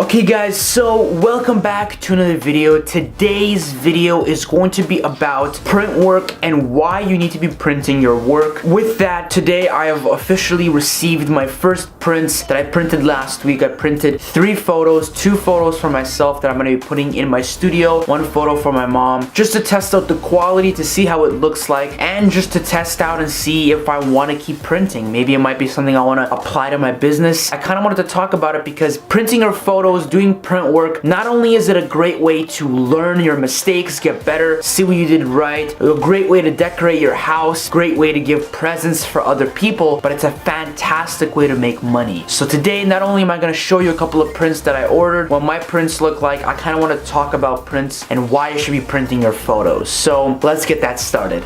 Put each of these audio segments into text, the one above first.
Okay guys, so welcome back to another video. Today's video is going to be about print work and why you need to be printing your work. With that, today I have officially received my first prints that I printed last week. I printed 3 photos, 2 photos for myself that I'm going to be putting in my studio, 1 photo for my mom, just to test out the quality, to see how it looks like, and just to test out and see if I want to keep printing. Maybe it might be something I want to apply to my business. I kind of wanted to talk about it because printing your photos, doing print work, not only is it a great way to learn your mistakes, get better, see what you did right, a great way to decorate your house, great way to give presents for other people, but it's a fantastic way to make money. So today, not only am I going to show you a couple of prints that I ordered, what my prints look like, I kind of want to talk about prints and why you should be printing your photos. So let's get that started.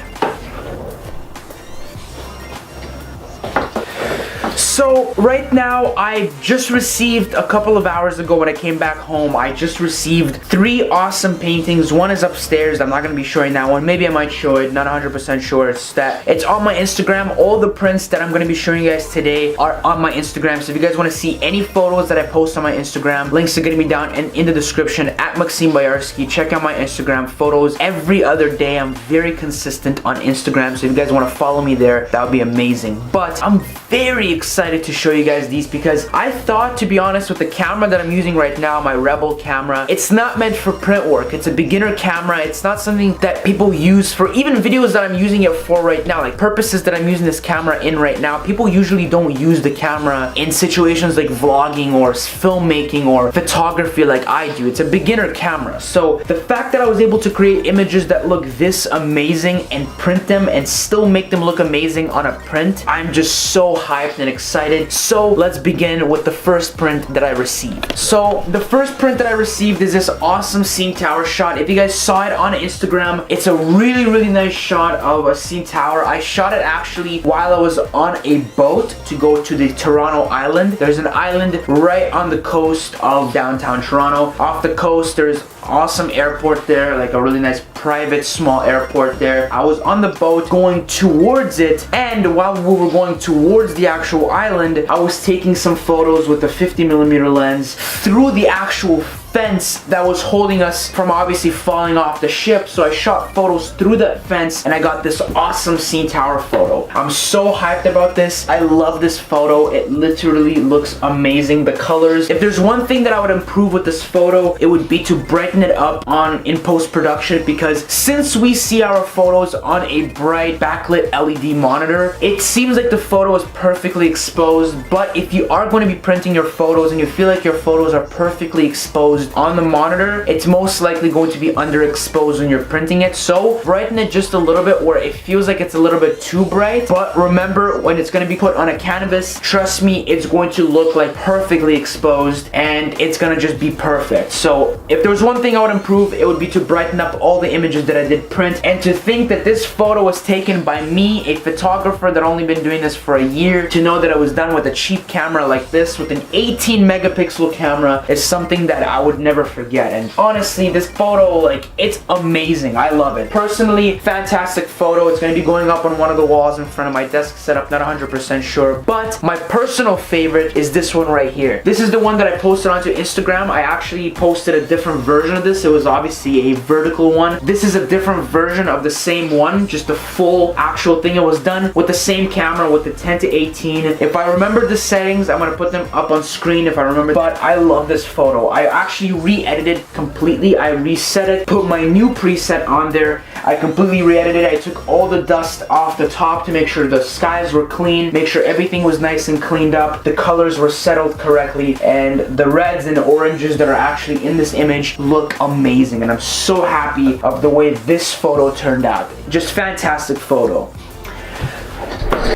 So right now, I just received a couple of hours ago when I came back home, I just received 3 awesome paintings. One is upstairs. I'm not going to be showing that one. Maybe I might show it. Not 100% sure. It's on my Instagram. All the prints that I'm going to be showing you guys today are on my Instagram. So if you guys want to see any photos that I post on my Instagram, links are going to be down in the description at Maxime Bayarski. Check out my Instagram photos every other day. I'm very consistent on Instagram. So if you guys want to follow me there, that would be amazing. But I'm very excited to show you guys these because I thought, to be honest, with the camera that I'm using right now, my Rebel camera, it's not meant for print work. It's a beginner camera. It's not something that people use for even videos that I'm using it for right now, like purposes that I'm using this camera in right now. People usually don't use the camera in situations like vlogging or filmmaking or photography like I do. It's a beginner camera. So the fact that I was able to create images that look this amazing and print them and still make them look amazing on a print, I'm just so hyped and excited. So let's begin with the first print that I received. So the first print that I received is this awesome CN Tower shot. If you guys saw it on Instagram, it's a really nice shot of a CN Tower. I shot it actually while I was on a boat to go to the Toronto island. There's an island right on the coast of downtown Toronto. Off the coast, there's awesome airport there, like a really nice private small airport there. I was on the boat going towards it, and while we were going towards the actual island, I was taking some photos with a 50mm lens through the actual fence that was holding us from obviously falling off the ship. So I shot photos through that fence and I got this awesome CN Tower photo. I'm so hyped about this. I love this photo. It literally looks amazing. The colors. If there's one thing that I would improve with this photo, it would be to brighten it up in post-production, because since we see our photos on a bright backlit LED monitor, it seems like the photo is perfectly exposed. But if you are going to be printing your photos and you feel like your photos are perfectly exposed on the monitor, it's most likely going to be underexposed when you're printing it. So brighten it just a little bit where it feels like it's a little bit too bright. But remember, when it's going to be put on a canvas, trust me, it's going to look like perfectly exposed and it's going to just be perfect. So if there was one thing I would improve, it would be to brighten up all the images that I did print. And to think that this photo was taken by me, a photographer that only been doing this for a year, to know that it was done with a cheap camera like this, with an 18 megapixel camera, is something that I would never forget. And honestly, this photo, like, it's amazing. I love it. Personally, fantastic photo. It's going to be going up on one of the walls in front of my desk setup. Not 100% sure, but my personal favorite is this one right here. This is the one that I posted onto Instagram. I actually posted a different version of this. It was obviously a vertical one. This is a different version of the same one, just the full actual thing. It was done with the same camera, with the 10-18. If I remember the settings, I'm going to put them up on screen if I remember. But I love this photo. I actually re-edited completely. I reset it, put my new preset on there. I completely re-edited it. I took all the dust off the top to make sure the skies were clean, make sure everything was nice and cleaned up, the colors were settled correctly, and the reds and oranges that are actually in this image look amazing. And I'm so happy of the way this photo turned out. Just fantastic photo.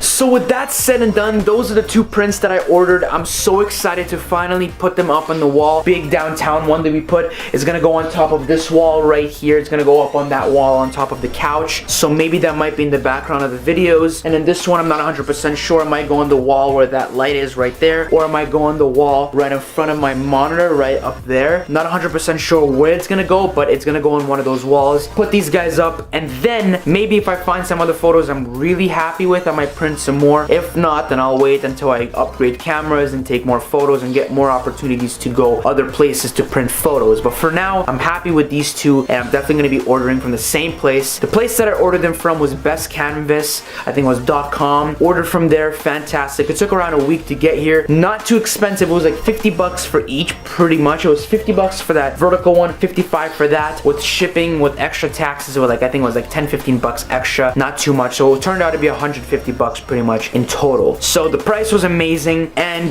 So with that said and done, those are the 2 prints that I ordered. I'm so excited to finally put them up on the wall. Big downtown one that we put is gonna go on top of this wall right here. It's gonna go up on that wall on top of the couch. So maybe that might be in the background of the videos. And then this one, I'm not 100% sure. It might go on the wall where that light is right there, or it might go on the wall right in front of my monitor right up there. Not 100% sure where it's gonna go, but it's gonna go on one of those walls. Put these guys up, and then maybe if I find some other photos I'm really happy with, I might print some some more. If not, then I'll wait until I upgrade cameras and take more photos and get more opportunities to go other places to print photos. But for now, I'm happy with these two, and I'm definitely going to be ordering from the same place. The place that I ordered them from was Best Canvas. I think it was .com. Ordered from there, fantastic. It took around a week to get here. Not too expensive. It was like 50 bucks for each, pretty much. It was 50 bucks for that vertical one, 55 for that. With shipping, with extra taxes, it was like, I think it was like 10-15 bucks extra. Not too much. So it turned out to be 150 bucks pretty much in total. So the price was amazing. And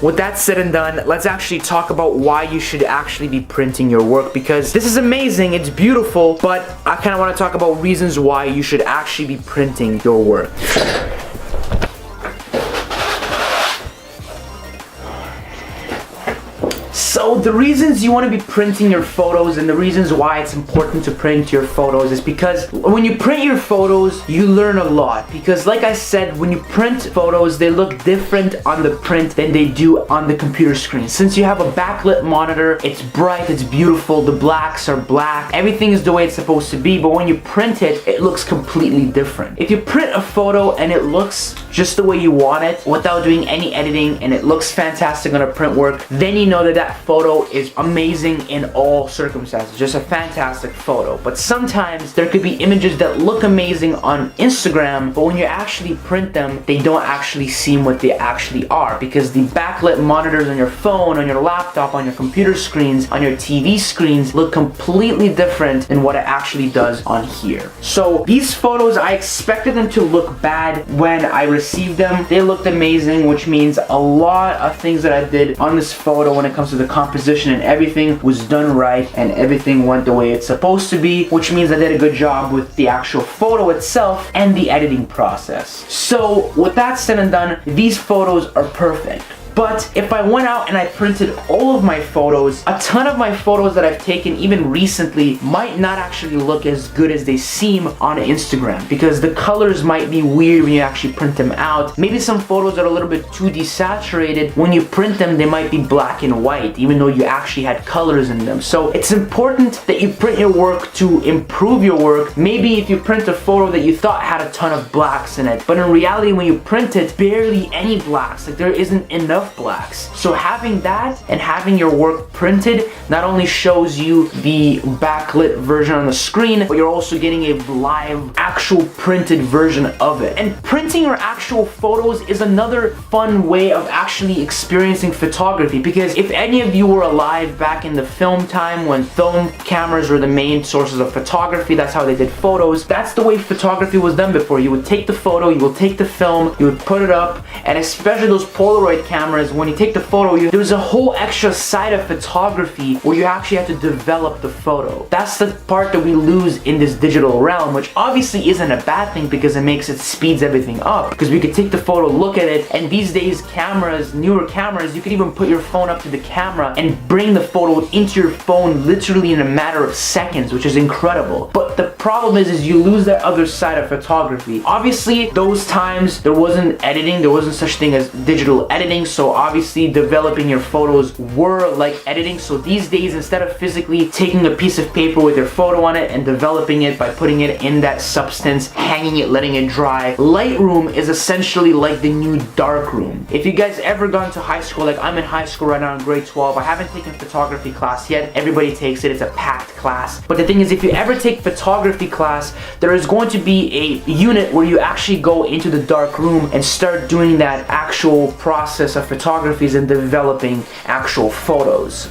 with that said and done, let's actually talk about why you should actually be printing your work, because this is amazing, it's beautiful, but I kind of want to talk about reasons why you should actually be printing your work. So the reasons you want to be printing your photos and the reasons why it's important to print your photos is because when you print your photos, you learn a lot. Because like I said, when you print photos, they look different on the print than they do on the computer screen. Since you have a backlit monitor, it's bright, it's beautiful, the blacks are black, everything is the way it's supposed to be, but when you print it, it looks completely different. If you print a photo and it looks just the way you want it without doing any editing and it looks fantastic on a print work, then you know that that photo is amazing in all circumstances, just a fantastic photo. But sometimes there could be images that look amazing on Instagram, but when you actually print them, they don't actually seem what they actually are, because the backlit monitors on your phone, on your laptop, on your computer screens, on your TV screens look completely different than what it actually does on here. So these photos, I expected them to look bad when I received them. They looked amazing, which means a lot of things that I did on this photo when it comes to the composition and everything was done right, and everything went the way it's supposed to be, which means I did a good job with the actual photo itself and the editing process. So with that said and done, these photos are perfect. But if I went out and I printed all of my photos, a ton of my photos that I've taken even recently might not actually look as good as they seem on Instagram, because the colors might be weird when you actually print them out. Maybe some photos are a little bit too desaturated. When you print them, they might be black and white, even though you actually had colors in them. So it's important that you print your work to improve your work. Maybe if you print a photo that you thought had a ton of blacks in it, but in reality when you print it, barely any blacks, like there isn't enough blacks. So having that and having your work printed not only shows you the backlit version on the screen, but you're also getting a live, actual printed version of it. And printing your actual photos is another fun way of actually experiencing photography, because if any of you were alive back in the film time when film cameras were the main sources of photography, that's how they did photos. That's the way photography was done before. You would take the photo, you would take the film, you would put it up, and especially those Polaroid cameras, when you take the photo, there's a whole extra side of photography where you actually have to develop the photo. That's the part that we lose in this digital realm, which obviously isn't a bad thing because it speeds everything up. Because we could take the photo, look at it, and these days cameras, newer cameras, you could even put your phone up to the camera and bring the photo into your phone literally in a matter of seconds, which is incredible. But the problem is you lose that other side of photography. Obviously, those times there wasn't editing, there wasn't such thing as digital editing, so obviously developing your photos were like editing. So these days, instead of physically taking a piece of paper with your photo on it and developing it by putting it in that substance, hanging it, letting it dry, Lightroom is essentially like the new darkroom. If you guys ever gone to high school, like I'm in high school right now in grade 12, I haven't taken photography class yet. Everybody takes it, it's a packed class. But the thing is, if you ever take photography class, there is going to be a unit where you actually go into the dark room and start doing that actual process of photographies and developing actual photos.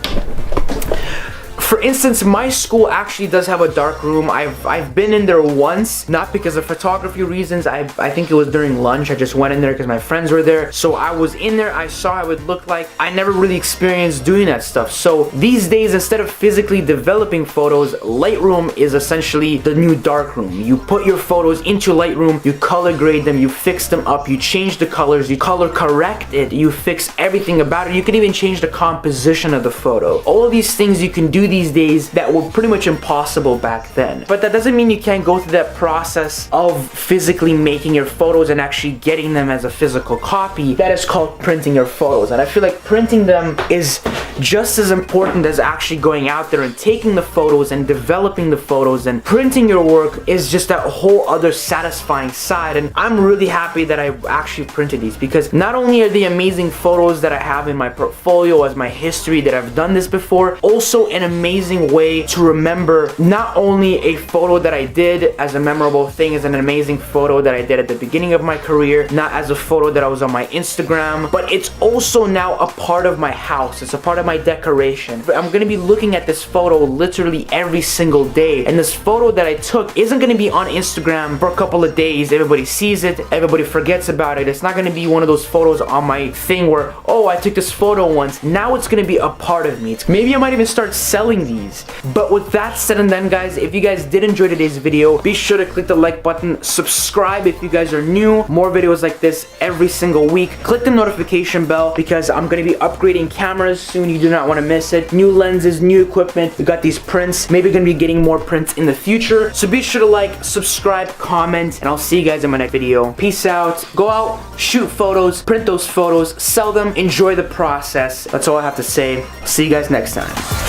For instance, my school actually does have a dark room. I've been in there once, not because of photography reasons. I think it was during lunch. I just went in there because my friends were there. So I was in there, I saw how it would look like. I never really experienced doing that stuff. So these days, instead of physically developing photos, Lightroom is essentially the new dark room. You put your photos into Lightroom, you color grade them, you fix them up, you change the colors, you color correct it, you fix everything about it. You can even change the composition of the photo. All of these things you can do these these days that were pretty much impossible back then. But that doesn't mean you can't go through that process of physically making your photos and actually getting them as a physical copy. That is called printing your photos. And I feel like printing them is just as important as actually going out there and taking the photos and developing the photos. And printing your work is just that whole other satisfying side. And I'm really happy that I actually printed these, because not only are they amazing photos that I have in my portfolio as my history that I've done this before, also an amazing way to remember not only a photo that I did as a memorable thing, as an amazing photo that I did at the beginning of my career, not as a photo that I was on my Instagram, but it's also now a part of my house. It's a part of my decoration. I'm gonna be looking at this photo literally every single day, and this photo that I took isn't gonna be on Instagram for a couple of days. Everybody sees it, everybody forgets about it. It's not gonna be one of those photos on my thing where, oh, I took this photo once. Now it's gonna be a part of me. Maybe I might even start selling these. But with that said and done, guys, if you guys did enjoy today's video, be sure to click the like button, subscribe if you guys are new. More videos like this every single week. Click the notification bell, because I'm gonna be upgrading cameras soon. You do not want to miss it. New lenses, new equipment. We got these prints. Maybe gonna be getting more prints in the future. So be sure to like, subscribe, comment, and I'll see you guys in my next video. Peace out. Go out, shoot photos, print those photos, sell them, enjoy the process. That's all I have to say. See you guys next time.